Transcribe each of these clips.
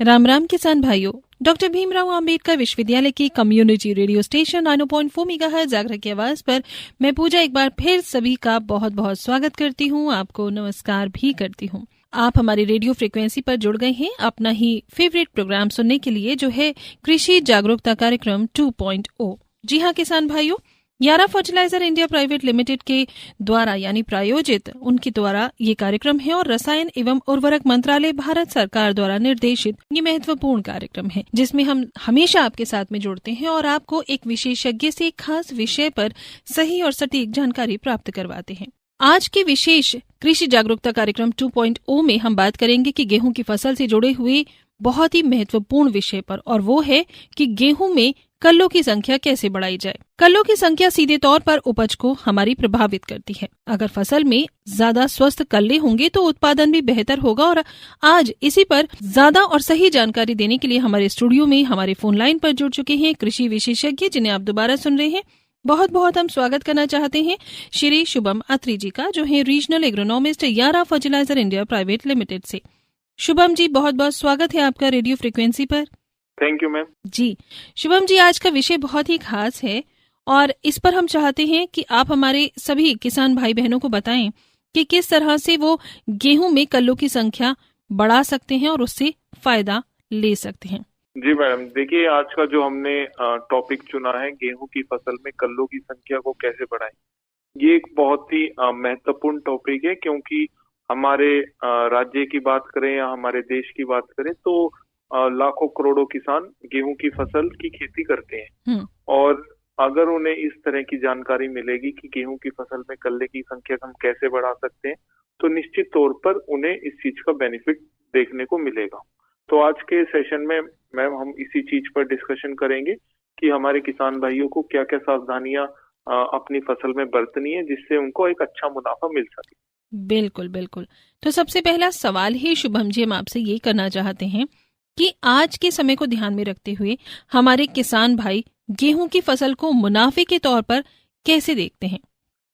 राम राम किसान भाइयों, डॉक्टर भीमराव अंबेडकर विश्वविद्यालय की community radio station 9.4 megahertz Agra की आवाज पर मैं पूजा एक बार फिर सभी का बहुत बहुत स्वागत करती हूँ। आपको नमस्कार भी करती हूँ। आप हमारी रेडियो फ्रीक्वेंसी पर जुड़ गए हैं अपना ही फेवरेट प्रोग्राम सुनने के लिए, जो है कृषि जागरूकता कार्यक्रम 2.0। जी हाँ किसान भाइयों, यारा फर्टिलाइजर इंडिया प्राइवेट लिमिटेड के द्वारा यानी प्रायोजित उनके द्वारा ये कार्यक्रम है और रसायन एवं उर्वरक मंत्रालय भारत सरकार द्वारा निर्देशित ये महत्वपूर्ण कार्यक्रम है, जिसमें हम हमेशा आपके साथ में जुड़ते हैं और आपको एक विशेषज्ञ से एक खास विषय पर सही और सटीक जानकारी प्राप्त करवाते हैं। आज के विशेष कृषि जागरूकता कार्यक्रम 2.0 में हम बात करेंगे कि गेहूं की फसल से जुड़े हुए बहुत ही महत्वपूर्ण विषय पर, और वो है कि गेहूं में कल्लों की संख्या कैसे बढ़ाई जाए। कल्लों की संख्या सीधे तौर पर उपज को हमारी प्रभावित करती है। अगर फसल में ज्यादा स्वस्थ कल्ले होंगे तो उत्पादन भी बेहतर होगा। और आज इसी पर ज्यादा और सही जानकारी देने के लिए हमारे स्टूडियो में हमारे फोन लाइन पर जुड़ चुके हैं कृषि विशेषज्ञ, जिन्हें आप दोबारा सुन रहे हैं। बहुत बहुत हम स्वागत करना चाहते हैं श्री शुभम अत्री जी का, जो है regional agronomist Yara fertiliser India private limited से। शुभम जी, बहुत बहुत स्वागत है आपका रेडियो फ्रीक्वेंसी पर। Thank you ma'am. जी शुभम जी, आज का विषय बहुत ही खास है और इस पर हम चाहते हैं कि आप हमारे सभी किसान भाई बहनों को बताएं कि किस तरह से वो गेहूं में कल्लों की संख्या बढ़ा सकते हैं और उससे फायदा ले सकते हैं। जी मैडम, देखिए आज का जो हमने टॉपिक चुना है, गेहूं की फसल में कल्लों की संख्या को कैसे बढ़ाएं, ये एक बहुत ही महत्वपूर्ण टॉपिक है, क्योंकि हमारे राज्य की बात करें या हमारे देश की बात करें तो लाखों करोड़ों किसान गेहूं की फसल की खेती करते हैं। और अगर उन्हें इस तरह की जानकारी मिलेगी कि गेहूं की फसल में कल्ले की संख्या हम कैसे बढ़ा सकते हैं, तो निश्चित तौर पर उन्हें इस चीज का बेनिफिट देखने को मिलेगा। तो आज के सेशन में मैम हम इसी चीज पर डिस्कशन करेंगे कि हमारे किसान भाइयों को क्या क्या सावधानियां अपनी फसल में बरतनी है, जिससे उनको एक अच्छा मुनाफा मिल सके। बिल्कुल बिल्कुल। तो सबसे पहला सवाल ही शुभम जी हम आपसे ये करना चाहते हैं कि आज के समय को ध्यान में रखते हुए हमारे किसान भाई गेहूं की फसल को मुनाफे के तौर पर कैसे देखते हैं।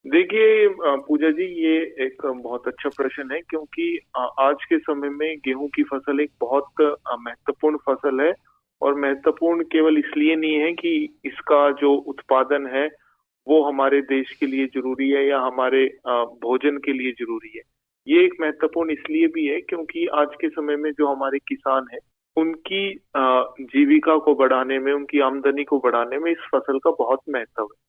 देखिए पूजा जी, ये एक बहुत अच्छा प्रश्न है, क्योंकि आज के समय में गेहूं की फसल एक बहुत महत्वपूर्ण फसल है। और महत्वपूर्ण केवल इसलिए नहीं है कि इसका जो उत्पादन है वो हमारे देश के लिए जरूरी है या हमारे भोजन के लिए जरूरी है। ये एक महत्वपूर्ण इसलिए भी है क्योंकि आज के समय में जो हमारे किसान हैं, उनकी जीविका को बढ़ाने में, उनकी आमदनी को बढ़ाने में इस फसल का बहुत महत्व है।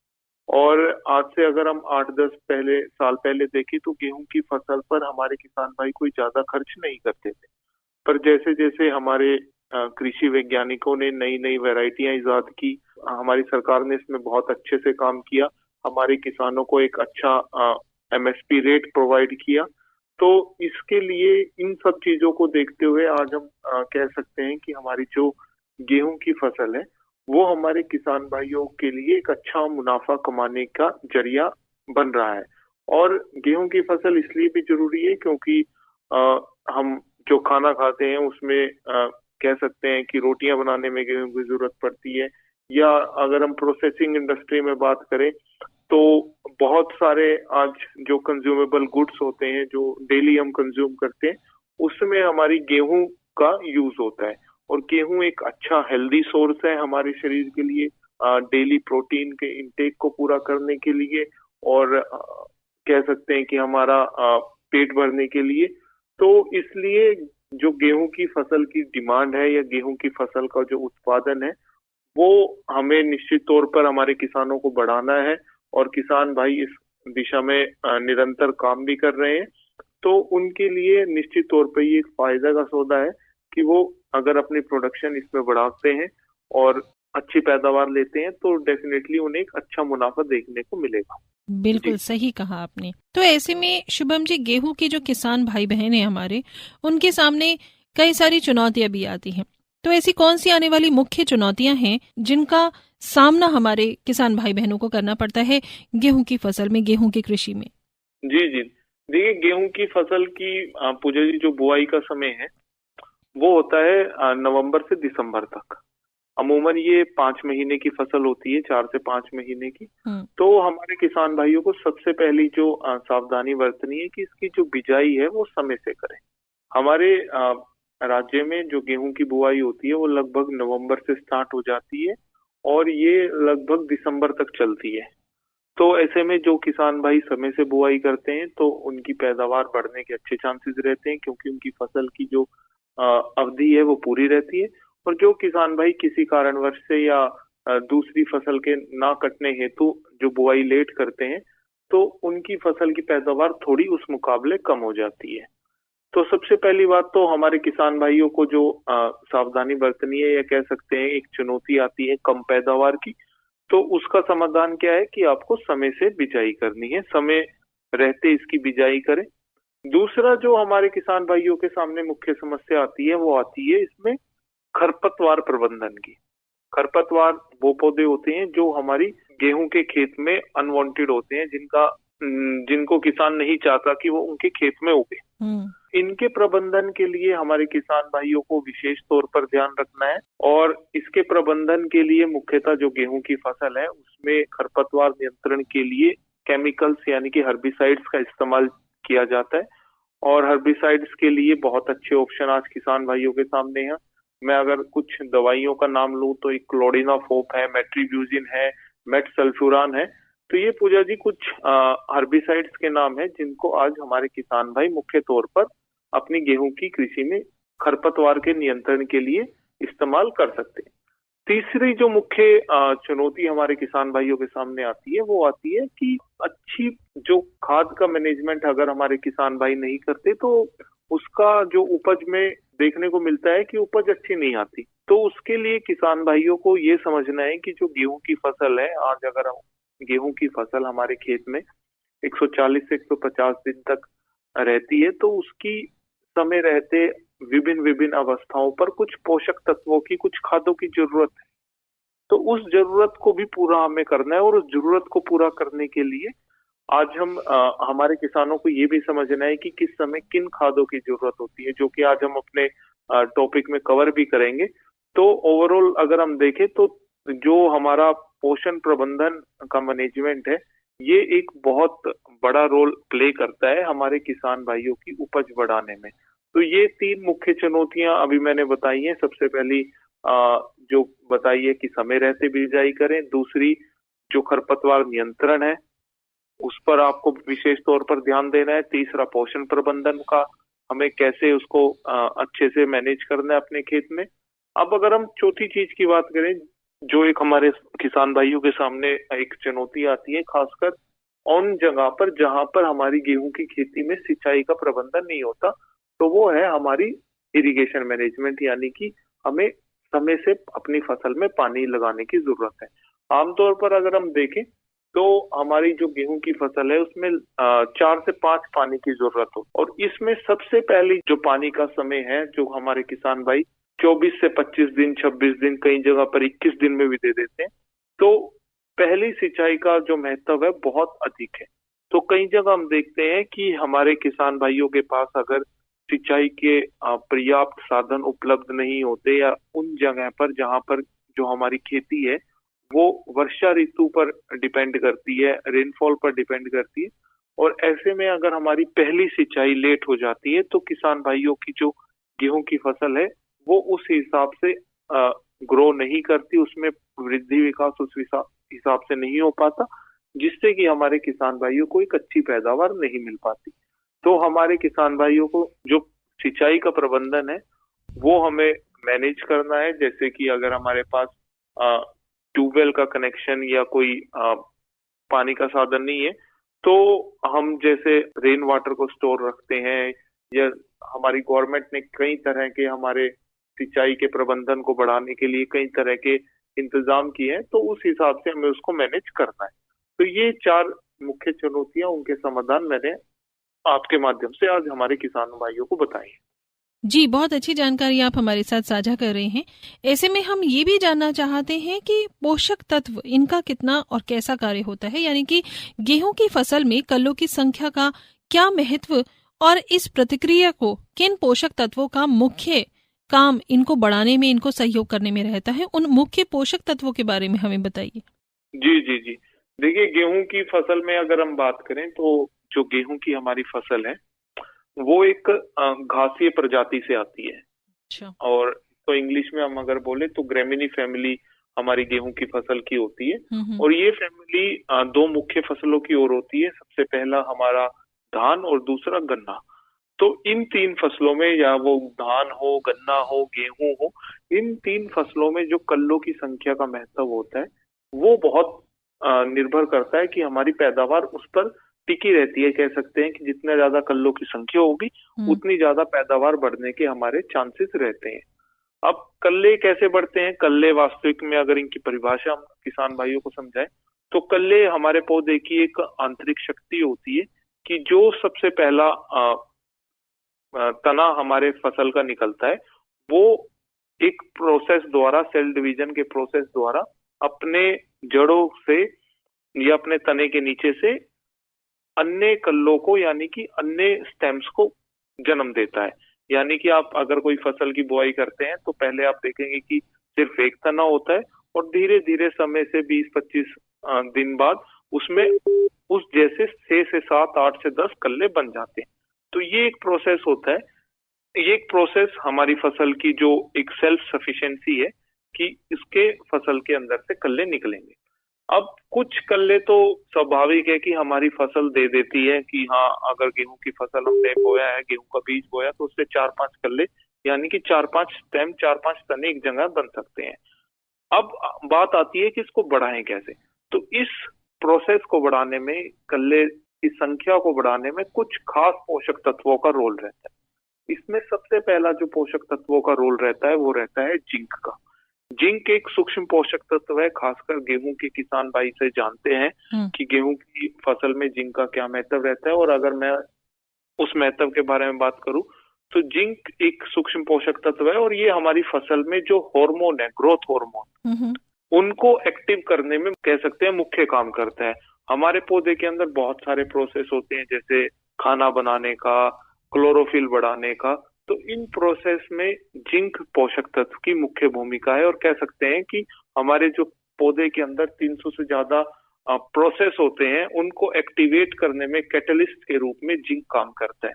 और आज से अगर हम 8-10 साल पहले देखें तो गेहूं की फसल पर हमारे किसान भाई कोई ज्यादा खर्च नहीं करते थे। पर जैसे जैसे हमारे कृषि वैज्ञानिकों ने नई नई वैरायटियां इजाद की, हमारी सरकार ने इसमें बहुत अच्छे से काम किया, हमारे किसानों को एक अच्छा एमएसपी रेट प्रोवाइड किया। तो इसके लिए इन सब चीजों को देखते हुए आज हम कह सकते हैं कि हमारी जो गेहूं की फसल है वो हमारे किसान भाइयों के लिए एक अच्छा मुनाफा कमाने का जरिया बन रहा है। और गेहूं की फसल इसलिए भी जरूरी है क्योंकि हम जो खाना खाते हैं उसमें कह सकते हैं कि रोटियां बनाने में गेहूं की जरूरत पड़ती है। या अगर हम प्रोसेसिंग इंडस्ट्री में बात करें तो बहुत सारे आज जो कंज्यूमेबल गुड्स होते हैं जो डेली हम कंज्यूम करते हैं, उसमें हमारी गेहूं का यूज होता है। और गेहूं एक अच्छा हेल्दी सोर्स है हमारे शरीर के लिए, डेली प्रोटीन के इंटेक को पूरा करने के लिए, और कह सकते हैं कि हमारा पेट भरने के लिए। तो इसलिए जो गेहूं की फसल की डिमांड है या गेहूं की फसल का जो उत्पादन है वो हमें निश्चित तौर पर हमारे किसानों को बढ़ाना है। और किसान भाई इस दिशा में निरंतर काम भी कर रहे हैं। तो उनके लिए निश्चित तौर पर ये एक फायदा का सौदा है कि वो अगर अपनी प्रोडक्शन इसमें बढ़ाते हैं और अच्छी पैदावार लेते हैं तो डेफिनेटली उन्हें एक अच्छा मुनाफा देखने को मिलेगा। बिल्कुल सही कहा आपने। तो ऐसे में शुभम जी, गेहूं के जो किसान भाई बहन हैं हमारे, उनके सामने कई सारी चुनौतियां भी आती हैं। तो ऐसी कौन सी आने वाली मुख्य चुनौतियां हैं जिनका सामना हमारे किसान भाई बहनों को करना पड़ता है गेहूं की फसल में, गेहूं की कृषि में? जी जी, देखिए गेहूं की फसल की पूजा जी जो बुआई का समय है वो होता है नवंबर से दिसंबर तक। अमूमन ये 5 महीने की फसल होती है, 4 से 5 महीने की। तो हमारे किसान भाइयों को सबसे पहली जो सावधानी बरतनी है कि इसकी जो बिजाई है वो समय से करें। हमारे राज्य में जो गेहूं की बुआई होती है वो लगभग नवंबर से स्टार्ट हो जाती है और ये लगभग दिसंबर तक चलती है। तो ऐसे में जो किसान भाई समय से बुआई करते हैं तो उनकी पैदावार बढ़ने के अच्छे चांसेस रहते हैं, क्योंकि उनकी फसल की जो अवधि है वो पूरी रहती है। और जो किसान भाई किसी कारणवश से या दूसरी फसल के ना कटने हेतु जो बुआई लेट करते हैं तो उनकी फसल की पैदावार थोड़ी उस मुकाबले कम हो जाती है। तो सबसे पहली बात तो हमारे किसान भाइयों को जो सावधानी बरतनी है या कह सकते हैं एक चुनौती आती है कम पैदावार की, तो उसका समाधान क्या है कि आपको समय से बिजाई करनी है, समय रहते इसकी बिजाई करें। दूसरा जो हमारे किसान भाइयों के सामने मुख्य समस्या आती है वो आती है इसमें खरपतवार प्रबंधन की। खरपतवार वो पौधे होते हैं जो हमारी गेहूं के खेत में अनवांटेड होते हैं, जिनको किसान नहीं चाहता कि वो उनके खेत में उगे। इनके प्रबंधन के लिए हमारे किसान भाइयों को विशेष तौर पर ध्यान रखना है और इसके प्रबंधन के लिए मुख्यतः जो गेहूं की फसल है उसमें खरपतवार नियंत्रण के लिए केमिकल्स यानी कि हर्बिसाइड्स का इस्तेमाल किया जाता है। और हर्बिसाइड्स के लिए बहुत अच्छे ऑप्शन आज किसान भाइयों के सामने हैं। मैं अगर कुछ दवाइयों का नाम लूं तो एक क्लोडिनाफोप है, मेट्रीब्यूजिन है, मेटसल्फ्यूरान है। तो ये पूजा जी कुछ हर्बिसाइड्स के नाम है जिनको आज हमारे किसान भाई मुख्य तौर पर अपनी गेहूं की कृषि में खरपतवार के नियंत्रण के लिए इस्तेमाल कर सकते हैं। तीसरी जो मुख्य चुनौती हमारे किसान भाइयों के सामने आती है वो आती है कि अच्छी जो खाद का मैनेजमेंट अगर हमारे किसान भाई नहीं करते तो उसका जो उपज में देखने को मिलता है कि उपज अच्छी नहीं आती। तो उसके लिए किसान भाइयों को ये समझना है कि जो गेहूं की फसल है, आज अगर गेहूं की फसल हमारे खेत में 140 से 150 दिन तक रहती है तो उसकी समय रहते विभिन्न विभिन्न अवस्थाओं पर कुछ पोषक तत्वों की, कुछ खादों की जरूरत है। तो उस जरूरत को भी पूरा हमें करना है और उस जरूरत को पूरा करने के लिए आज हमारे किसानों को ये भी समझना है कि किस समय किन खादों की जरूरत होती है, जो कि आज हम अपने टॉपिक में कवर भी करेंगे। तो ओवरऑल अगर हम देखें तो जो हमारा पोषण प्रबंधन का मैनेजमेंट है ये एक बहुत बड़ा रोल प्ले करता है हमारे किसान भाइयों की उपज बढ़ाने में। तो ये तीन मुख्य चुनौतियां अभी मैंने बताई हैं। सबसे पहली जो बताई है कि समय रहते बिजाई करें, दूसरी जो खरपतवार नियंत्रण है उस पर आपको विशेष तौर पर ध्यान देना है, तीसरा पोषण प्रबंधन का हमें कैसे उसको अच्छे से मैनेज करना है अपने खेत में। अब अगर हम चौथी चीज की बात करें जो एक हमारे किसान भाइयों के सामने एक चुनौती आती है, खासकर उन जगह पर जहां पर हमारी गेहूं की खेती में सिंचाई का प्रबंधन नहीं होता, तो वो है हमारी इरिगेशन मैनेजमेंट, यानी कि हमें समय से अपनी फसल में पानी लगाने की जरूरत है। आमतौर पर अगर हम देखें तो हमारी जो गेहूं की फसल है उसमें 4 से 5 पानी की जरूरत हो, और इसमें सबसे पहले जो पानी का समय है जो हमारे किसान भाई 24 से 25 दिन, 26 दिन, कई जगह पर 21 दिन में भी दे देते हैं। तो पहली सिंचाई का जो महत्व है बहुत अधिक है। तो कई जगह हम देखते हैं कि हमारे किसान भाइयों के पास अगर सिंचाई के पर्याप्त साधन उपलब्ध नहीं होते या उन जगह पर जहां पर जो हमारी खेती है वो वर्षा ऋतु पर डिपेंड करती है, रेनफॉल पर डिपेंड करती है, और ऐसे में अगर हमारी पहली सिंचाई लेट हो जाती है तो किसान भाइयों की जो गेहूं की फसल है वो उस हिसाब से ग्रो नहीं करती, उसमें वृद्धि विकास उस हिसाब से नहीं हो पाता, जिससे कि हमारे किसान भाइयों को एक अच्छी पैदावार नहीं मिल पाती। तो हमारे किसान भाइयों को जो सिंचाई का प्रबंधन है वो हमें मैनेज करना है। जैसे कि अगर हमारे पास ट्यूबवेल का कनेक्शन या कोई पानी का साधन नहीं है तो हम जैसे रेन वाटर को स्टोर रखते हैं, या हमारी गवर्नमेंट ने कई तरह के हमारे सिंचाई के प्रबंधन को बढ़ाने के लिए कई तरह के इंतजाम किए हैं, तो उस हिसाब से हमें उसको मैनेज करना है। तो ये 4 मुख्य चुनौतियां, उनके समाधान मैंने आपके माध्यम से आज हमारे किसान भाइयों को बताई। जी, बहुत अच्छी जानकारी आप हमारे साथ साझा कर रहे हैं। ऐसे में हम ये भी जानना चाहते हैं कि पोषक तत्व इनका कितना और कैसा कार्य होता है, यानी कि गेहूं की फसल में कल्लों की संख्या का क्या महत्व और इस प्रतिक्रिया को किन पोषक तत्वों का मुख्य काम इनको बढ़ाने में, इनको सहयोग करने में रहता है, उन मुख्य पोषक तत्वों के बारे में हमें बताइए। जी जी जी, देखिए गेहूं की फसल में अगर हम बात करें तो जो गेहूं की हमारी फसल है वो एक घासीय प्रजाति से आती है। अच्छा। और तो इंग्लिश में हम अगर बोले तो ग्रेमिनी फैमिली हमारी गेहूं की फसल की होती है। और ये फैमिली दो मुख्य फसलों की ओर होती है। सबसे पहला हमारा धान और दूसरा गन्ना। तो इन तीन फसलों में, या वो धान हो, गन्ना हो, गेहूं हो, इन तीन फसलों में जो कल्लों की संख्या का महत्व होता है वो बहुत निर्भर करता है कि हमारी पैदावार उस पर टिकी रहती है। कह सकते हैं कि जितना ज्यादा कल्लों की संख्या होगी उतनी ज्यादा पैदावार बढ़ने के हमारे चांसेस रहते हैं। अब कल्ले कैसे बढ़ते हैं? कल्ले वास्तविक में अगर इनकी परिभाषा हम किसान भाइयों को समझाएं तो कल्ले हमारे पौधे की एक आंतरिक शक्ति होती है कि जो सबसे पहला तना हमारे फसल का निकलता है वो एक प्रोसेस द्वारा, सेल डिवीजन के प्रोसेस द्वारा अपने जड़ों से या अपने तने के नीचे से अन्य कल्लों को यानी कि अन्य स्टेम्स को जन्म देता है। यानी कि आप अगर कोई फसल की बुआई करते हैं तो पहले आप देखेंगे कि सिर्फ एक तना होता है और धीरे धीरे समय से 20-25 दिन बाद उसमें उस जैसे 6 से 7, 8 से 10 कल्ले बन जाते हैं। तो ये एक प्रोसेस होता है। ये एक प्रोसेस हमारी फसल की जो एक सेल्फ सफिशिएंसी है कि इसके फसल के अंदर से कल्ले निकलेंगे। अब कुछ कल्ले तो स्वाभाविक है कि हमारी फसल दे देती है कि हाँ, अगर गेहूं की फसल हमने बोया है, गेहूं का बीज बोया, तो उससे 4-5 कल्ले यानी कि 4-5 स्टेम, 4-5 तने एक जगह बन सकते हैं। अब बात आती है कि इसको बढ़ाएं कैसे। तो इस प्रोसेस को बढ़ाने में, कल्ले की संख्या को बढ़ाने में कुछ खास पोषक तत्वों का रोल रहता है। इसमें सबसे पहला जो पोषक तत्वों का रोल रहता है वो रहता है जिंक का। जिंक एक सूक्ष्म पोषक तत्व है। खासकर गेहूं के किसान भाई से जानते हैं कि गेहूं की फसल में जिंक का क्या महत्व रहता है। और अगर मैं उस महत्व के बारे में बात करूं तो जिंक एक सूक्ष्म पोषक तत्व है और ये हमारी फसल में जो हार्मोन है, ग्रोथ हार्मोन, उनको एक्टिव करने में कह सकते हैं मुख्य काम करता है। हमारे पौधे के अंदर बहुत सारे प्रोसेस होते हैं, जैसे खाना बनाने का, क्लोरोफिल बढ़ाने का। तो इन प्रोसेस में जिंक पोषक तत्व की मुख्य भूमिका है। और कह सकते हैं कि हमारे जो पौधे के अंदर 300 से ज्यादा प्रोसेस होते हैं उनको एक्टिवेट करने में कैटलिस्ट के रूप में जिंक काम करता है।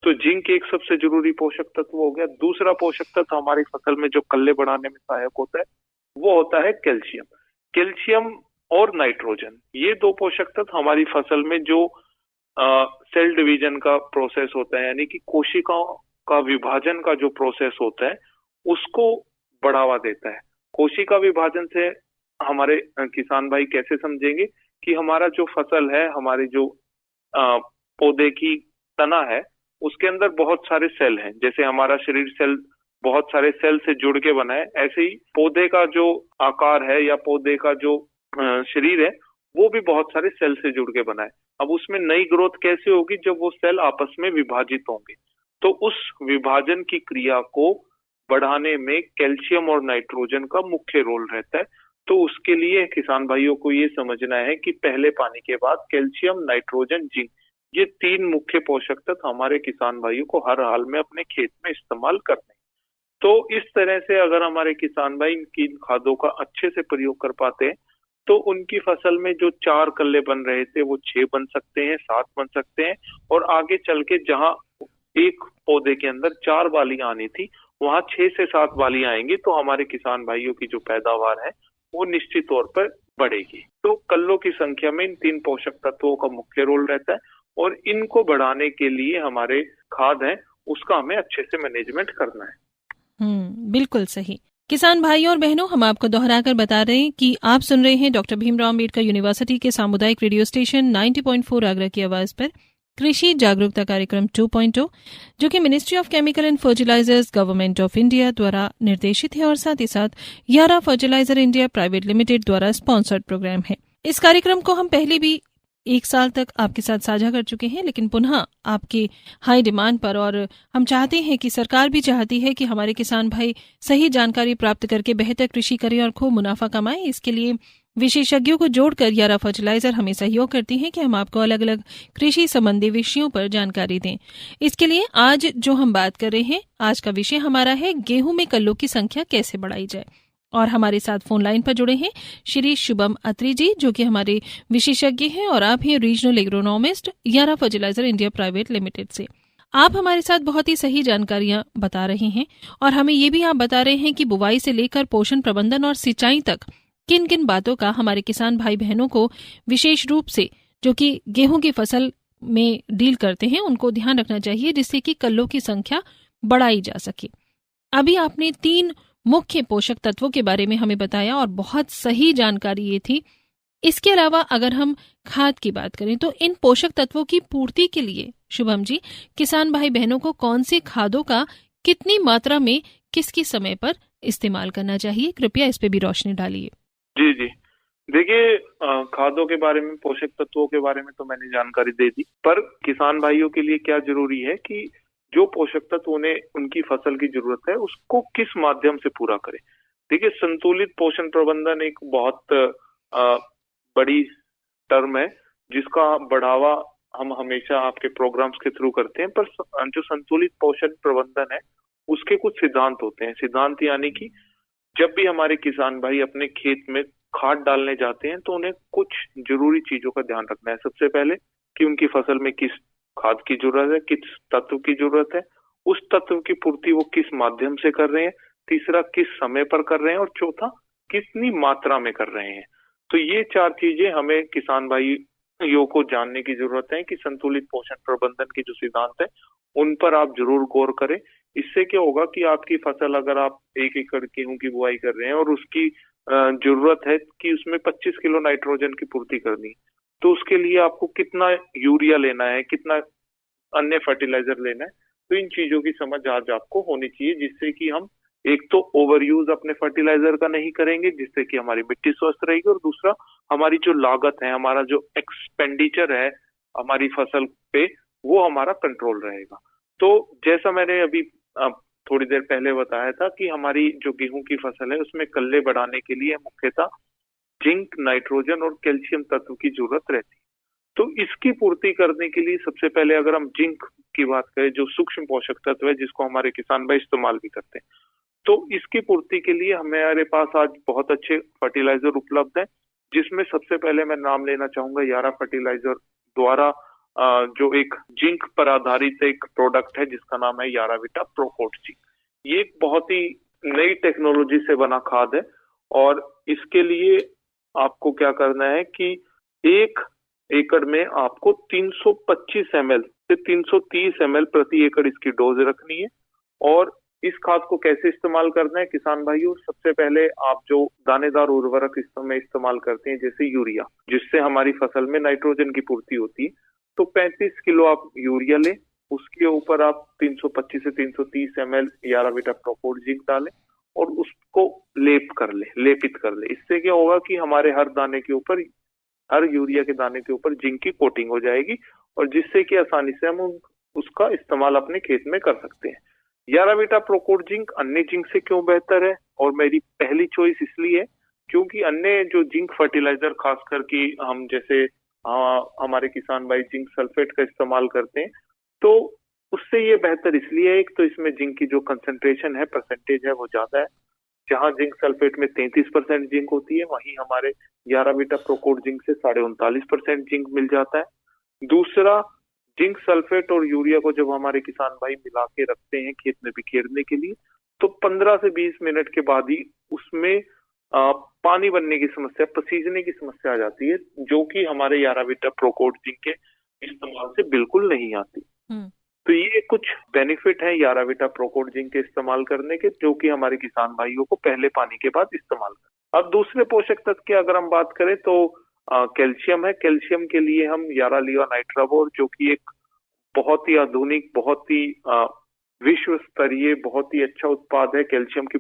तो जिंक एक सबसे जरूरी पोषक तत्व हो गया। दूसरा पोषक तत्व हमारी फसल में जो कल्ले बढ़ाने में सहायक होता है वो होता है कैल्शियम। कैल्शियम और नाइट्रोजन, ये दो पोषक तत्व हमारी फसल में जो सेल डिवीजन का प्रोसेस होता है, यानी कि कोशिकाओं का विभाजन का जो प्रोसेस होता है उसको बढ़ावा देता है। कोशिका विभाजन से हमारे किसान भाई कैसे समझेंगे कि हमारा जो फसल है, हमारी जो पौधे की तना है, उसके अंदर बहुत सारे सेल हैं। जैसे हमारा शरीर सेल बहुत सारे सेल से जुड़ के बना है, ऐसे ही पौधे का जो आकार है या पौधे का जो शरीर है वो भी बहुत सारे सेल से जुड़ के बना है। अब उसमें नई ग्रोथ कैसे होगी? जब वो सेल आपस में विभाजित होंगे। तो उस विभाजन की क्रिया को बढ़ाने में कैल्शियम और नाइट्रोजन का मुख्य रोल रहता है। तो उसके लिए किसान भाइयों को ये समझना है कि पहले पानी के बाद कैल्शियम, नाइट्रोजन, जिंक, ये तीन मुख्य पोषक तत्व हमारे किसान भाइयों को हर हाल में अपने खेत में इस्तेमाल करने। तो इस तरह से अगर हमारे किसान भाई इन खादों का अच्छे से प्रयोग कर पाते हैं तो उनकी फसल में जो 4 कल्ले बन रहे थे वो 6 बन सकते हैं, 7 बन सकते हैं। और आगे चल के जहां एक पौधे के अंदर 4 बालियां आनी थी वहां 6 से 7 बालियां आएंगी। तो हमारे किसान भाइयों की जो पैदावार है वो निश्चित तौर पर बढ़ेगी। तो कल्लों की संख्या में इन 3 पोषक तत्वों का मुख्य रोल रहता है और इनको बढ़ाने के लिए हमारे खाद है उसका हमें अच्छे से मैनेजमेंट करना है। बिल्कुल सही। किसान भाइयों और बहनों, हम आपको दोहराकर बता रहे हैं कि आप सुन रहे हैं डॉक्टर भीमराव अंबेडकर यूनिवर्सिटी के सामुदायिक रेडियो स्टेशन 90.4 आगरा की आवाज पर कृषि जागरूकता कार्यक्रम 2.0, जो कि ministry of chemical and fertilizers, government of India द्वारा निर्देशित है और साथ ही साथ Yara fertiliser India private limited द्वारा स्पॉन्सर्ड प्रोग्राम है। इस कार्यक्रम को हम पहले भी 1 साल तक आपके साथ साझा कर चुके हैं, लेकिन पुनः आपके हाई डिमांड पर, और हम चाहते हैं कि सरकार भी चाहती है कि हमारे किसान भाई सही जानकारी प्राप्त करके बेहतर कृषि करें और खूब मुनाफा कमाएं। इसके लिए विशेषज्ञों को जोड़कर यारा फर्टिलाइजर हमें सहयोग करती है कि हम आपको अलग अलग कृषि संबंधी विषयों पर जानकारी दें। इसके लिए आज जो हम बात कर रहे हैं, आज का विषय हमारा है गेहूं में कल्लों की संख्या कैसे बढ़ाई जाए। और हमारे साथ फोन लाइन पर जुड़े हैं श्री शुभम अत्री जी, जो कि हमारे विशेषज्ञ हैं और आप हैं regional agronomist Yara fertiliser India private limited से। आप हमारे साथ बहुत ही सही जानकारियां बता रहे हैं और हमें ये भी आप बता रहे हैं कि बुवाई से लेकर पोषण प्रबंधन और सिंचाई तक किन किन बातों का हमारे किसान भाई बहनों को विशेष रूप से जो कि गेहूं की फसल में डील करते हैं उनको ध्यान रखना चाहिए, जिससे कि कल्लों की संख्या बढ़ाई जा सके। अभी आपने 3 मुख्य पोषक तत्वों के बारे में हमें बताया और बहुत सही जानकारी ये थी। इसके अलावा अगर हम खाद की बात करें तो इन पोषक तत्वों की पूर्ति के लिए शुभम जी, किसान भाई बहनों को कौन से खादों का कितनी मात्रा में किस समय पर इस्तेमाल करना चाहिए, कृपया इस पे भी रोशनी डालिए। जी जी, देखिए, खादों के बारे में, पोषक तत्वों के बारे में तो मैंने जानकारी दे दी, पर किसान भाइयों के लिए क्या जरूरी है कि जो पोषक तत्व उन्हें उनकी फसल की जरूरत है उसको किस माध्यम से पूरा करें। देखिए, संतुलित पोषण प्रबंधन एक बहुत बड़ी टर्म है जिसका बढ़ावा हम हमेशा आपके प्रोग्राम्स के थ्रू करते हैं, पर जो संतुलित पोषण प्रबंधन है उसके कुछ सिद्धांत होते हैं। सिद्धांत यानी कि जब भी हमारे किसान भाई अपने खेत में खाद डालने जाते हैं तो उन्हें कुछ जरूरी चीजों का ध्यान रखना है। सबसे पहले कि उनकी फसल में किस खाद की जरूरत है, किस तत्व की जरूरत है, उस तत्व की पूर्ति वो किस माध्यम से कर रहे हैं, तीसरा किस समय पर कर रहे हैं, और चौथा कितनी मात्रा में कर रहे हैं। तो ये 4 चीजें हमें किसान भाइयों को जानने की जरूरत है कि संतुलित पोषण प्रबंधन के जो सिद्धांत है उन पर आप जरूर गौर करें। इससे क्या होगा कि आपकी फसल, अगर आप 1 एकड़ गेहूं की बुआई कर रहे हैं और उसकी जरूरत है कि उसमें 25 किलो नाइट्रोजन की पूर्ति करनी है, तो उसके लिए आपको कितना यूरिया लेना है, कितना अन्य फर्टिलाइजर लेना है। तो इन चीजों की समझ आज आपको होनी चाहिए, जिससे कि हम एक तो ओवर यूज अपने फर्टिलाइजर का नहीं करेंगे, जिससे कि हमारी मिट्टी स्वस्थ रहेगी, और दूसरा हमारी जो लागत है, हमारा जो एक्सपेंडिचर है हमारी फसल पे, वो हमारा कंट्रोल रहेगा। तो जैसा मैंने अभी थोड़ी देर पहले बताया था कि हमारी जो गेहूं की फसल है उसमें कल्ले बढ़ाने के लिए मुख्यतः जिंक, नाइट्रोजन और कैल्शियम तत्व की जरूरत रहती है। तो इसकी पूर्ति करने के लिए सबसे पहले अगर हम जिंक की बात करें, जो सूक्ष्म पोषक तत्व है जिसको हमारे किसान भाई इस्तेमाल भी करते हैं, तो इसकी पूर्ति के लिए हमारे पास आज बहुत अच्छे फर्टिलाइजर उपलब्ध हैं, जिसमें सबसे पहले मैं नाम लेना चाहूंगा यारा फर्टिलाइजर द्वारा जो एक जिंक पर आधारित एक प्रोडक्ट है जिसका नाम है याराविटा प्रोकोट जिंक। ये एक बहुत ही नई टेक्नोलॉजी से बना खाद है, और इसके लिए आपको क्या करना है कि 1 एकड़ में आपको 325 ml से 330 ml प्रति एकड़ इसकी डोज रखनी है। और इस खाद को कैसे इस्तेमाल करना है किसान भाइयों, सबसे पहले आप जो दानेदार उर्वरक इस समय इस्तेमाल करते हैं जैसे यूरिया, जिससे हमारी फसल में नाइट्रोजन की पूर्ति होती है, तो 35 किलो आप यूरिया लें, उसके ऊपर आप 325 से 330 ml याराविटा प्रोकोट जिंक डालें और उसको लेपित कर ले। इससे क्या होगा कि हमारे हर दाने के ऊपर, हर यूरिया के दाने के ऊपर जिंक की कोटिंग हो जाएगी, और जिससे कि आसानी से हम उसका इस्तेमाल अपने खेत में कर सकते हैं। याराविटा प्रोकोट जिंक अन्य जिंक से क्यों बेहतर है, और मेरी पहली चॉइस इसलिए है क्योंकि अन्य जो जिंक फर्टिलाइजर, खासकर कि हम जैसे हमारे किसान भाई जिंक सल्फेट का इस्तेमाल करते हैं, तो उससे ये बेहतर इसलिए है, एक तो इसमें जिंक की जो कंसंट्रेशन है, परसेंटेज है, वो ज्यादा है। जहां जिंक सल्फेट में 33% जिंक होती है, वहीं हमारे याराविटा प्रोकोट जिंक से 39.5% जिंक मिल जाता है। दूसरा, जिंक सल्फेट और यूरिया को जब हमारे किसान भाई मिला के रखते हैं खेत में बिखेरने के लिए, तो 15 से 20 मिनट के बाद ही उसमें पानी बनने की समस्या, पसीजने की समस्या आ जाती है, जो कि हमारे याराविटा प्रोकोट जिंक के इस्तेमाल से बिल्कुल नहीं आती। तो ये कुछ बेनिफिट है याराविटा प्रोकोट जिंक के इस्तेमाल करने के, जो कि हमारे किसान भाइयों को पहले पानी के बाद इस्तेमाल करें। अब दूसरे पोषक तत्व की अगर हम बात करें तो कैल्शियम है। कैल्शियम के लिए हम यारालीवा नाइट्राबोर, जो कि एक बहुत ही आधुनिक, बहुत ही विश्व स्तरीय, बहुत ही अच्छा उत्पाद है कैल्शियम की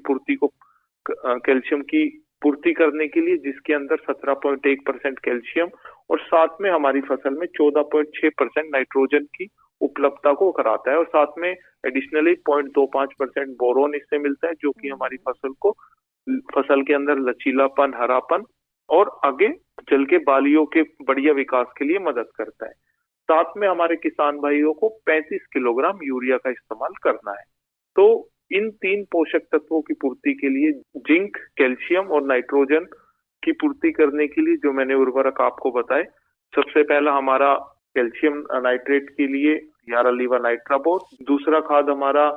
पूर्ति करने के लिए, जिसके अंदर 17.1% कैल्शियम और साथ में हमारी फसल में 14.6% नाइट्रोजन की उपलब्धता को कराता है, और साथ में एडिशनली 0.25% बोरोन इससे मिलता है, जो कि हमारी फसल के अंदर लचीलापन, हरापन और आगे चल के बालियों के बढ़िया विकास के लिए मदद करता है। साथ में हमारे किसान भाइयों को 35 किलोग्राम यूरिया का इस्तेमाल करना है। तो इन 3 पोषक तत्वों की पूर्ति के लिए, जिंक, कैल्शियम और नाइट्रोजन की पूर्ति करने के लिए जो मैंने उर्वरक आपको बताए, सबसे पहला हमारा कैल्शियम नाइट्रेट के लिए यारा लीवा नाइट्राबोर, दूसरा खाद हमारा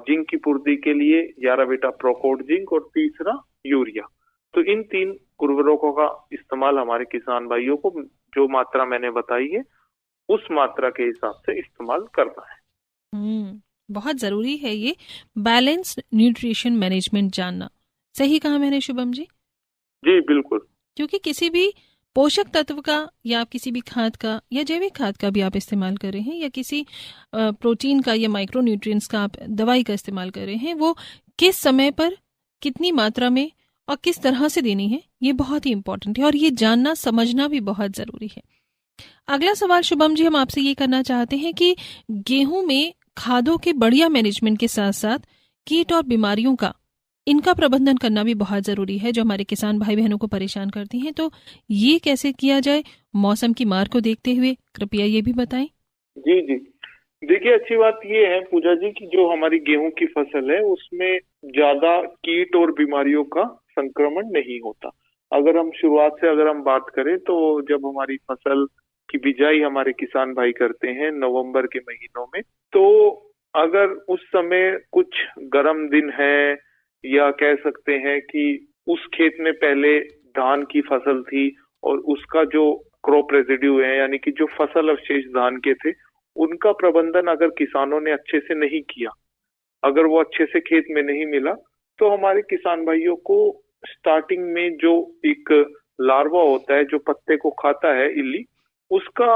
जिंक की पूर्ति के लिए यारा बेटा प्रोकोड जिंक, और तीसरा यूरिया। तो इन 3 उर्वरकों का इस्तेमाल हमारे किसान भाइयों को जो मात्रा मैंने बताई है उस मात्रा के हिसाब से इस्तेमाल करना है। बहुत जरूरी है ये बैलेंस न्यूट्रिशन मैनेजमेंट जानना। सही कहा मैंने शुभम जी? जी बिल्कुल, क्योंकि किसी भी पोषक तत्व का या आप किसी भी खाद का या जैविक खाद का भी आप इस्तेमाल कर रहे हैं या किसी प्रोटीन का या माइक्रो न्यूट्रिएंट्स का आप दवाई का इस्तेमाल कर रहे हैं, वो किस समय पर कितनी मात्रा में और किस तरह से देनी है, ये बहुत ही इम्पोर्टेंट है और ये जानना समझना भी बहुत जरूरी है। अगला सवाल शुभम जी हम आपसे ये करना चाहते हैं कि गेहूं में खादों के बढ़िया मैनेजमेंट के साथ साथ कीट और बीमारियों का इनका प्रबंधन करना भी बहुत जरूरी है जो हमारे किसान भाई बहनों को परेशान करती हैं। तो ये कैसे किया जाए मौसम की मार को देखते हुए, कृपया ये भी बताएं। जी जी, देखिए अच्छी बात ये है पूजा जी कि जो हमारी गेहूं की फसल है उसमें ज्यादा कीट और बीमारियों का संक्रमण नहीं होता। अगर हम शुरुआत से अगर हम बात करें तो जब हमारी फसल की बिजाई हमारे किसान भाई करते हैं नवंबर के महीनों में, तो अगर उस समय कुछ गर्म दिन है या कह सकते हैं कि उस खेत में पहले धान की फसल थी और उसका जो क्रॉप रेजिड्यू है यानी कि जो फसल अवशेष धान के थे उनका प्रबंधन अगर किसानों ने अच्छे से नहीं किया, अगर वो अच्छे से खेत में नहीं मिला, तो हमारे किसान भाइयों को स्टार्टिंग में जो एक लार्वा होता है जो पत्ते को खाता है, इल्ली, उसका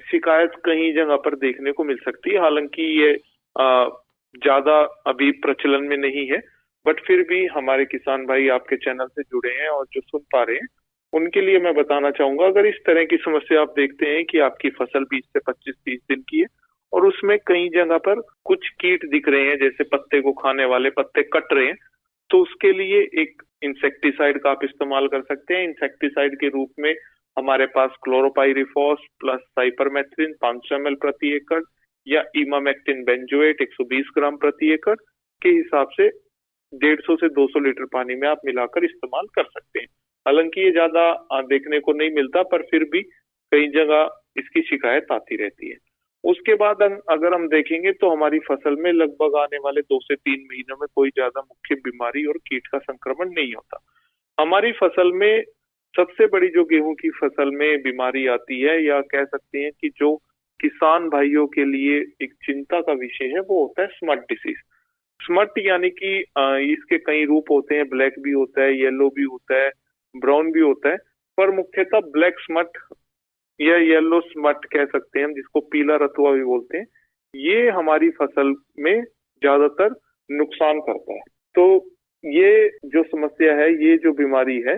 शिकायत कई जगह पर देखने को मिल सकती है। हालांकि ये ज्यादा अभी प्रचलन में नहीं है, बट फिर भी हमारे किसान भाई आपके चैनल से जुड़े हैं और जो सुन पा रहे हैं उनके लिए मैं बताना चाहूंगा, अगर इस तरह की समस्या आप देखते हैं कि आपकी फसल 20 से 25-30 दिन की है और उसमें कई जगह पर कुछ कीट दिख रहे हैं जैसे पत्ते को खाने वाले पत्ते कट रहे हैं, तो उसके लिए एक इंसेक्टिसाइड का आप इस्तेमाल कर सकते हैं। इंसेक्टिसाइड के रूप में हमारे पास क्लोरोपाइरिफॉस प्लस साइपरमेथ्रिन 500 ml प्रति एकड़ या इमामेक्टिन बेंजोएट 120 ग्राम प्रति एकड़ के हिसाब से 150 से 200 लीटर पानी में आप मिलाकर इस्तेमाल कर सकते हैं। हालांकि ये ज्यादा देखने को नहीं मिलता, पर फिर भी कई जगह इसकी शिकायत आती रहती है। उसके बाद अगर हम देखेंगे तो हमारी फसल में लगभग आने वाले 2 से 3 महीनों में कोई ज्यादा मुख्य बीमारी और कीट का संक्रमण नहीं होता। हमारी फसल में सबसे बड़ी जो गेहूं की फसल में बीमारी आती है या कह सकते हैं कि जो किसान भाइयों के लिए एक चिंता का विषय है वो होता है स्मट डिसीज। स्मट यानी कि इसके कई रूप होते हैं, ब्लैक भी होता है, येलो भी होता है, ब्राउन भी होता है, पर मुख्यतः ब्लैक स्मट या येलो स्मट कह सकते हैं हम, जिसको पीला रतुआ भी बोलते हैं, ये हमारी फसल में ज्यादातर नुकसान करता है। तो ये जो समस्या है, ये जो बीमारी है,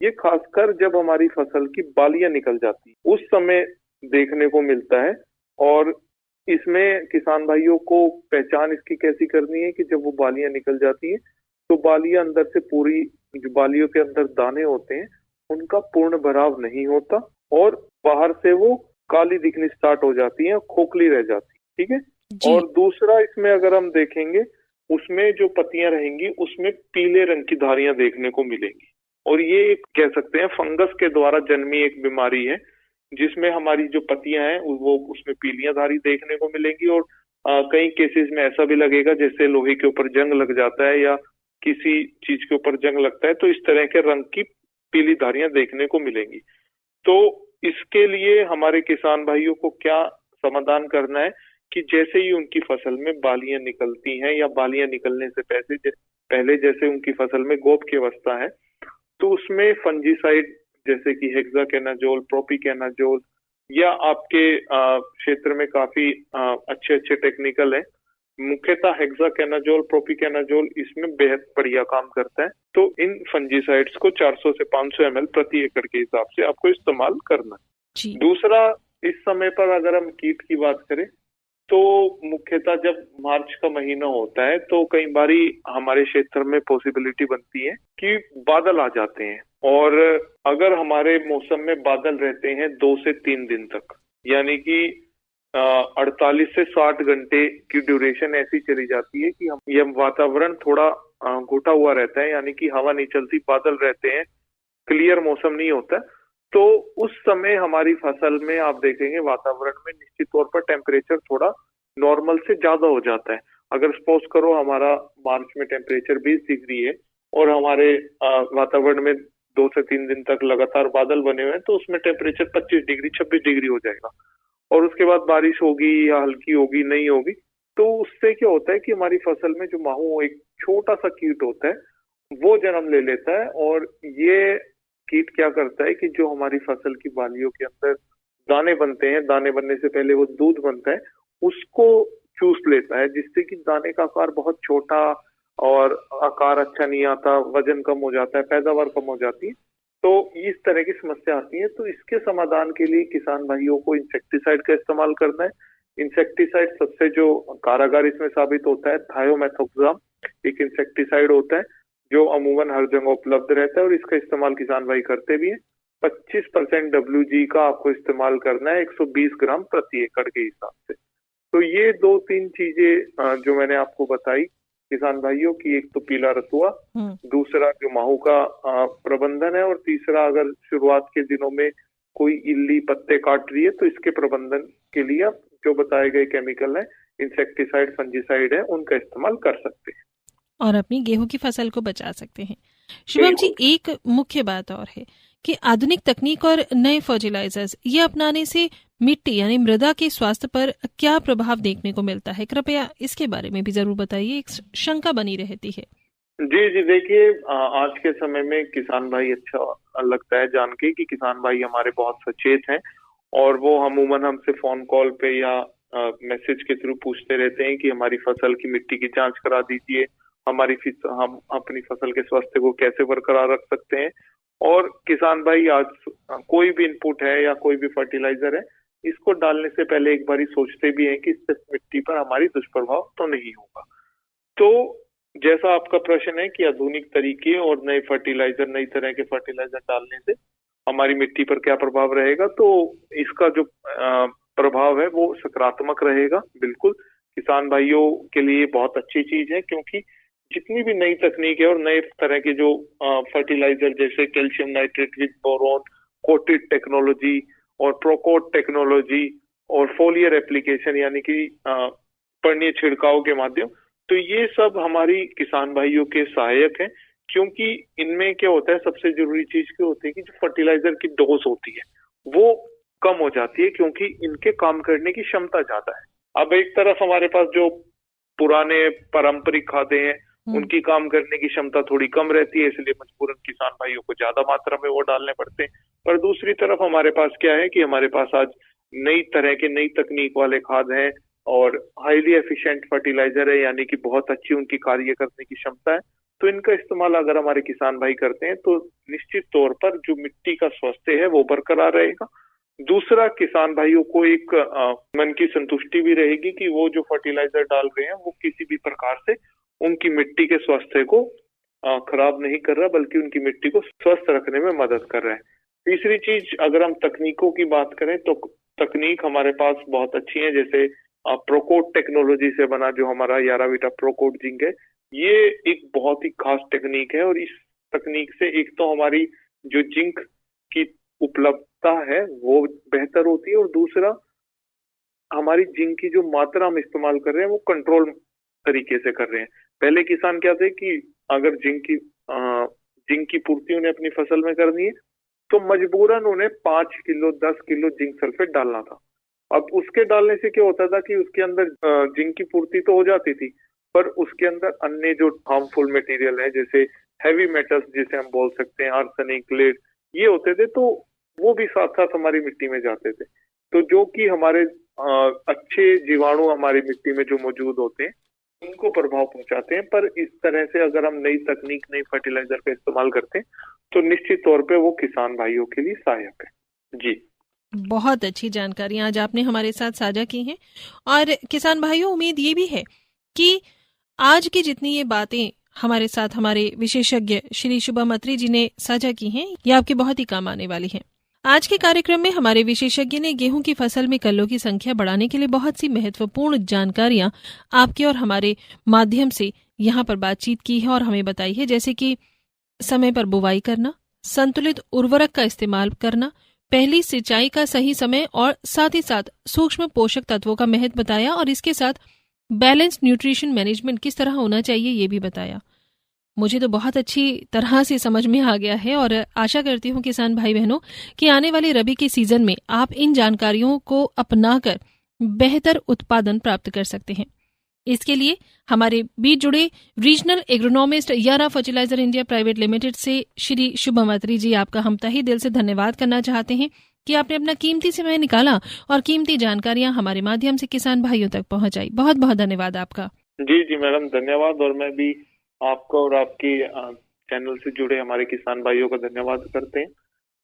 ये खासकर जब हमारी फसल की बालियां निकल जाती है उस समय देखने को मिलता है। और इसमें किसान भाइयों को पहचान इसकी कैसी करनी है कि जब वो बालियां निकल जाती है तो बालियां अंदर से पूरी, जो बालियों के अंदर दाने होते हैं उनका पूर्ण भराव नहीं होता और बाहर से वो काली दिखनी स्टार्ट हो जाती है, खोखली रह जाती है। ठीक है। और दूसरा इसमें अगर हम देखेंगे उसमें जो पत्तियां रहेंगी उसमें पीले रंग की धारियां देखने को मिलेंगी और ये एक कह सकते हैं फंगस के द्वारा जन्मी एक बीमारी है जिसमें हमारी जो पत्तियां हैं वो उसमें पीलियां धारी देखने को मिलेंगी और कई केसेस में ऐसा भी लगेगा जैसे लोहे के ऊपर जंग लग जाता है या किसी चीज के ऊपर जंग लगता है, तो इस तरह के रंग की पीली धारियां देखने को मिलेंगी। तो इसके लिए हमारे किसान भाइयों को क्या समाधान करना है कि जैसे ही उनकी फसल में बालियां निकलती हैं या बालियां निकलने से पहले जैसे उनकी फसल में गोप की अवस्था है तो उसमें फंजीसाइड जैसे कि हेक्साकेनाजोल, प्रोपिकेनाजोल या आपके क्षेत्र में काफी अच्छे टेक्निकल है, मुख्यतः हेक्साकेनाजोल, प्रोपिकेनाजोल इसमें बेहद बढ़िया काम करता है। तो इन फंजीसाइड्स को 400 से 500 ml प्रति एकड़ के हिसाब से आपको इस्तेमाल करना है। दूसरा, इस समय पर अगर हम कीट की बात करें तो मुख्यतः जब मार्च का महीना होता है तो कई बारी हमारे क्षेत्र में पॉसिबिलिटी बनती है कि बादल आ जाते हैं और अगर हमारे मौसम में बादल रहते हैं 2 से 3 दिन तक, यानी कि 48 से 60 घंटे की ड्यूरेशन ऐसी चली जाती है कि यह वातावरण थोड़ा घुटा हुआ रहता है, यानी कि हवा नहीं चलती, बादल रहते हैं, क्लियर मौसम नहीं होता, तो उस समय हमारी फसल में आप देखेंगे वातावरण में निश्चित तौर पर टेम्परेचर थोड़ा नॉर्मल से ज्यादा हो जाता है। अगर सपोज करो हमारा मार्च में टेम्परेचर 20 डिग्री है और हमारे वातावरण में 2 से 3 दिन तक लगातार बादल बने हुए हैं, तो उसमें टेम्परेचर 25 डिग्री 26 डिग्री हो जाएगा। और उसके बाद बारिश होगी या हल्की होगी नहीं होगी, तो उससे क्या होता है कि हमारी फसल में जो माहू एक छोटा सा कीट होता है वो जन्म ले लेता है। और ये कीट क्या करता है कि जो हमारी फसल की बालियों के अंदर दाने बनते हैं, दाने बनने से पहले वो दूध बनता है, उसको चूस लेता है, जिससे कि दाने का आकार बहुत छोटा और आकार अच्छा नहीं आता, वजन कम हो जाता है, पैदावार कम हो जाती है। तो इस तरह की समस्या आती है। तो इसके समाधान के लिए किसान भाइयों को इंसेक्टिसाइड का इस्तेमाल करना है। इंसेक्टिसाइड सबसे जो कारागार इसमें साबित होता है, थायोमेथोक्साम एक इंसेक्टिसाइड होता है जो अमूमन हर जगह उपलब्ध रहता है और इसका इस्तेमाल किसान भाई करते भी हैं। 25% WG का आपको इस्तेमाल करना है 120 ग्राम प्रति एकड़ के हिसाब से। तो ये 2-3 चीजें जो मैंने आपको बताई किसान भाइयों की, एक तो पीला रतुआ, दूसरा जो माहू का प्रबंधन है, और तीसरा अगर शुरुआत के दिनों में कोई इल्ली पत्ते काट रही है तो इसके प्रबंधन के लिए आप जो बताए गए केमिकल है, इंसेक्टिसाइड, फंजीसाइड है, उनका इस्तेमाल कर सकते हैं और अपनी गेहूं की फसल को बचा सकते हैं। शुभम जी, एक मुख्य बात और है कि आधुनिक तकनीक और नए फर्टिलाइजर्स ये अपनाने से मिट्टी यानी मृदा के स्वास्थ्य पर क्या प्रभाव देखने को मिलता है? कृपया इसके बारे में भी जरूर बताइए, एक शंका बनी रहती है। जी, देखिए आज के समय में किसान भाई, अच्छा लगता है जान के कि किसान भाई हमारे बहुत सचेत हैं और वो अमूमन हमसे फोन कॉल पे या मैसेज के थ्रू पूछते रहते हैं कि हमारी फसल की मिट्टी की जांच करा दीजिए, हम अपनी फसल के स्वास्थ्य को कैसे बरकरार रख सकते हैं। और किसान भाई आज कोई भी इनपुट है या कोई भी फर्टिलाइजर है, इसको डालने से पहले एक बारी सोचते भी हैं कि इससे मिट्टी पर हमारी दुष्प्रभाव तो नहीं होगा। तो जैसा आपका प्रश्न है कि आधुनिक तरीके और नए फर्टिलाइजर, नई तरह के फर्टिलाइजर डालने से हमारी मिट्टी पर क्या प्रभाव रहेगा, तो इसका जो प्रभाव है वो सकारात्मक रहेगा। बिल्कुल किसान भाइयों के लिए बहुत अच्छी चीज है, क्योंकि जितनी भी नई तकनीक है और नए तरह के जो फर्टिलाइजर जैसे calcium nitrate with boron, coated technology और प्रोकोट टेक्नोलॉजी और फोलियर एप्लीकेशन यानी कि पर्णीय छिड़काव के माध्यम, तो ये सब हमारी किसान भाइयों के सहायक हैं। क्योंकि इनमें क्या होता है, सबसे जरूरी चीज क्या होती है कि जो फर्टिलाइजर की डोज होती है वो कम हो जाती है, क्योंकि इनके काम करने की क्षमता ज्यादा है। अब एक तरफ हमारे पास जो पुराने पारंपरिक खादें हैं उनकी काम करने की क्षमता थोड़ी कम रहती है, इसलिए मजबूरन किसान भाइयों को ज्यादा मात्रा में वो डालने पड़ते हैं। पर दूसरी तरफ हमारे पास क्या है कि हमारे पास आज नई तरह के नई तकनीक वाले खाद हैं और हाईली एफिशिएंट फर्टिलाइजर है, यानी कि बहुत अच्छी उनकी कार्य करने की क्षमता है। तो इनका इस्तेमाल अगर हमारे किसान भाई करते हैं तो निश्चित तौर पर जो मिट्टी का स्वास्थ्य है वो बरकरार रहेगा। दूसरा, किसान भाइयों को एक मन की संतुष्टि भी रहेगी कि वो जो फर्टिलाइजर डाल रहे हैं वो किसी भी प्रकार से उनकी मिट्टी के स्वास्थ्य को खराब नहीं कर रहा, बल्कि उनकी मिट्टी को स्वस्थ रखने में मदद कर रहा है। तीसरी चीज, अगर हम तकनीकों की बात करें तो तकनीक हमारे पास बहुत अच्छी है, जैसे प्रोकोट टेक्नोलॉजी से बना जो हमारा याराविटा प्रोकोट जिंक है, ये एक बहुत ही खास टेक्निक है। और इस तकनीक से एक तो हमारी जो जिंक की उपलब्धता है वो बेहतर होती है, और दूसरा हमारी जिंक की जो मात्रा हम इस्तेमाल कर रहे हैं वो कंट्रोल तरीके से कर रहे हैं। पहले किसान क्या थे कि अगर जिंक की पूर्ति उन्हें अपनी फसल में करनी है तो मजबूरन उन्हें 5 किलो 10 किलो जिंक सल्फेट डालना था। अब उसके डालने से क्या होता था कि उसके अंदर जिंक की पूर्ति तो हो जाती थी, पर उसके अंदर अन्य जो हार्मफुल मटेरियल है जैसे हैवी मेटल्स जिसे हम बोल सकते हैं, आर्सेनिक, लेड, ये होते थे, तो वो भी साथ साथ हमारी मिट्टी में जाते थे। तो जो कि हमारे अच्छे जीवाणु हमारी मिट्टी में जो मौजूद होते हैं उनको प्रभाव पहुंचाते हैं। पर इस तरह से अगर हम नई तकनीक, नई फर्टिलाइजर का इस्तेमाल करते हैं तो निश्चित तौर पे वो किसान भाइयों के लिए सहायक है। जी, बहुत अच्छी जानकारी आज आपने हमारे साथ साझा की हैं। और किसान भाइयों, उम्मीद ये भी है कि आज की जितनी ये बातें हमारे साथ हमारे विशेषज्ञ श्री शुभम अत्री जी ने साझा की हैं, ये आपके बहुत ही काम आने वाली हैं। आज के कार्यक्रम में हमारे विशेषज्ञ ने गेहूं की फसल में कल्लों की संख्या बढ़ाने के लिए बहुत सी महत्वपूर्ण जानकारियां आपके और हमारे माध्यम से यहाँ पर बातचीत की है और हमें बताई है, जैसे कि समय पर बुवाई करना, संतुलित उर्वरक का इस्तेमाल करना, पहली सिंचाई का सही समय और साथ ही साथ सूक्ष्म पोषक तत्वों का महत्व बताया और इसके साथ बैलेंस न्यूट्रिशन मैनेजमेंट किस तरह होना चाहिए ये भी बताया। मुझे तो बहुत अच्छी तरह से समझ में आ गया है और आशा करती हूँ किसान भाई बहनों कि आने वाले रबी के सीजन में आप इन जानकारियों को अपनाकर बेहतर उत्पादन प्राप्त कर सकते हैं। इसके लिए हमारे बीच जुड़े regional agronomist Yara fertiliser India private limited से श्री शुभम अत्री जी, आपका हम तहे दिल से धन्यवाद करना चाहते हैं कि आपने अपना कीमती समय निकाला और कीमती जानकारियां हमारे माध्यम से किसान भाइयों तक पहुंचाई। बहुत बहुत धन्यवाद आपका। जी मैडम, धन्यवाद। और मैं भी आपको और आपके चैनल से जुड़े हमारे किसान भाइयों का धन्यवाद करते हैं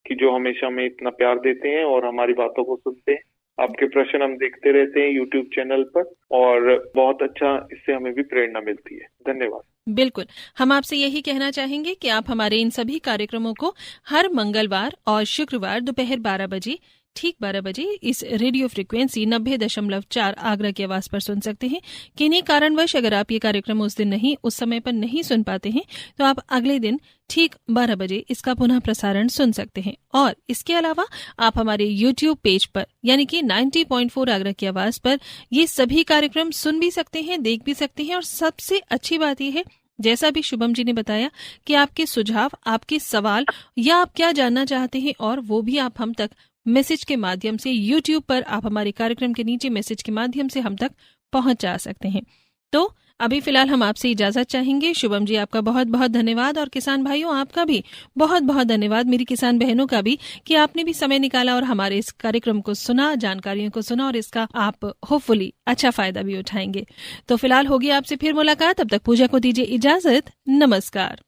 कि जो हमेशा हमें इतना प्यार देते हैं और हमारी बातों को सुनते हैं। आपके प्रश्न हम देखते रहते हैं यूट्यूब चैनल पर और बहुत अच्छा, इससे हमें भी प्रेरणा मिलती है। धन्यवाद। बिल्कुल, हम आपसे यही कहना चाहेंगे कि आप हमारे इन सभी कार्यक्रमों को हर मंगलवार और शुक्रवार दोपहर 12 बजे ठीक 12 बजे इस रेडियो फ्रीक्वेंसी 90.4 आगरा की आवाज पर सुन सकते हैं। किन्हीं कारणवश अगर आप ये कार्यक्रम उस समय पर नहीं सुन पाते हैं तो आप अगले दिन ठीक 12 बजे इसका पुनः प्रसारण सुन सकते हैं। और इसके अलावा आप हमारे YouTube पेज पर यानी कि 90.4 आगरा की आवाज पर ये सभी कार्यक्रम सुन भी सकते हैं, देख भी सकते हैं। और सबसे अच्छी बात यह है, जैसा भी शुभम जी ने बताया कि आपके सुझाव, आपके सवाल या आप क्या जानना चाहते हैं और वो भी आप हम तक मैसेज के माध्यम से YouTube पर आप हमारे कार्यक्रम के नीचे मैसेज के माध्यम से हम तक पहुंचा सकते हैं। तो अभी फिलहाल हम आपसे इजाजत चाहेंगे। शुभम जी, आपका बहुत बहुत धन्यवाद और किसान भाइयों आपका भी बहुत बहुत धन्यवाद, मेरी किसान बहनों का भी, कि आपने भी समय निकाला और हमारे इस कार्यक्रम को सुना, जानकारियों को सुना और इसका आप होपफुली अच्छा फायदा भी उठाएंगे। तो फिलहाल होगी आपसे फिर मुलाकात, तब तक पूजा को दीजिए इजाजत। नमस्कार।